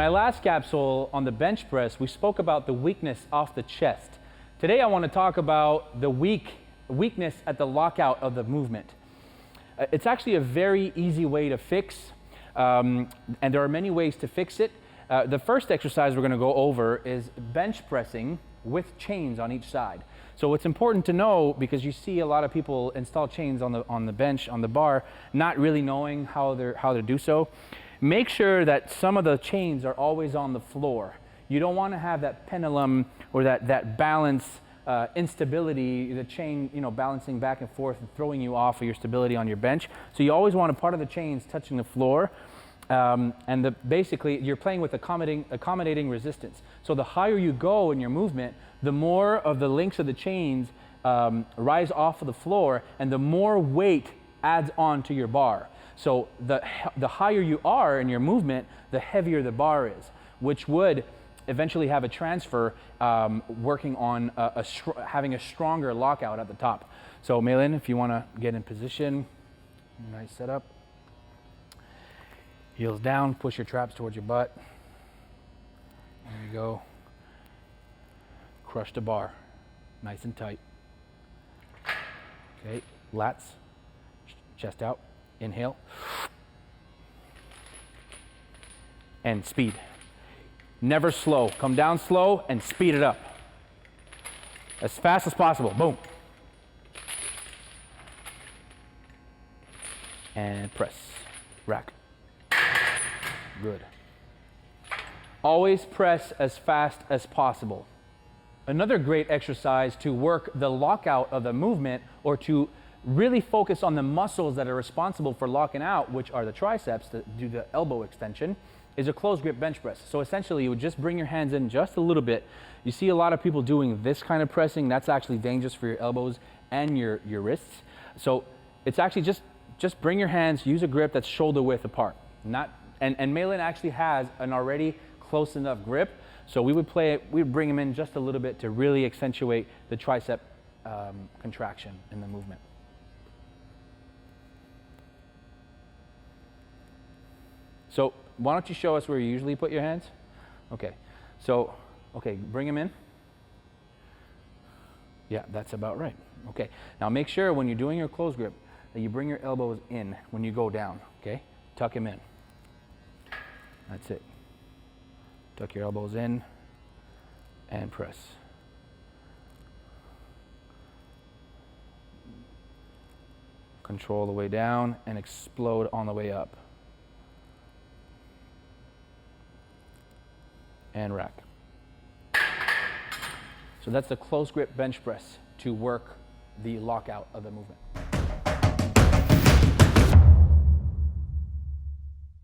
my last capsule on the bench press, we spoke about the weakness off the chest. Today I want to talk about the weakness at the lockout of the movement. It's actually a very easy way to fix, and there are many ways to fix it. The first exercise we're going to go over is bench pressing with chains on each side. So it's important to know, because you see a lot of people install chains on the bench, on the bar, not really knowing how to do so. Make sure that some of the chains are always on the floor. You don't want to have that pendulum or that balance instability, the chain, balancing back and forth and throwing you off of your stability on your bench. So you always want a part of the chains touching the floor. And basically you're playing with accommodating resistance. So the higher you go in your movement, the more of the links of the chains rise off of the floor, and the more weight adds on to your bar. So the higher you are in your movement, the heavier the bar is, which would eventually have a transfer working on having a stronger lockout at the top. So Malin, if you want to get in position, nice setup. Heels down, push your traps towards your butt. There you go. Crush the bar, nice and tight. Okay, lats, chest out, inhale. And speed. Never slow, come down slow and speed it up. As fast as possible, boom. And press, rack. Good. Always press as fast as possible. Another great exercise to work the lockout of the movement, or to really focus on the muscles that are responsible for locking out, which are the triceps that do the elbow extension, is a closed grip bench press. So essentially you would just bring your hands in just a little bit. You see a lot of people doing this kind of pressing. That's actually dangerous for your elbows and your wrists. So it's actually just bring your hands, use a grip that's shoulder width apart. And Malin actually has an already close enough grip, so we would bring him in just a little bit to really accentuate the tricep contraction in the movement. So why don't you show us where you usually put your hands? Okay, so, bring him in. Yeah, that's about right. Okay, now make sure when you're doing your close grip that you bring your elbows in when you go down, okay? Tuck him in. That's it. Tuck your elbows in and press. Control the way down and explode on the way up. And rack. So that's the close grip bench press to work the lockout of the movement.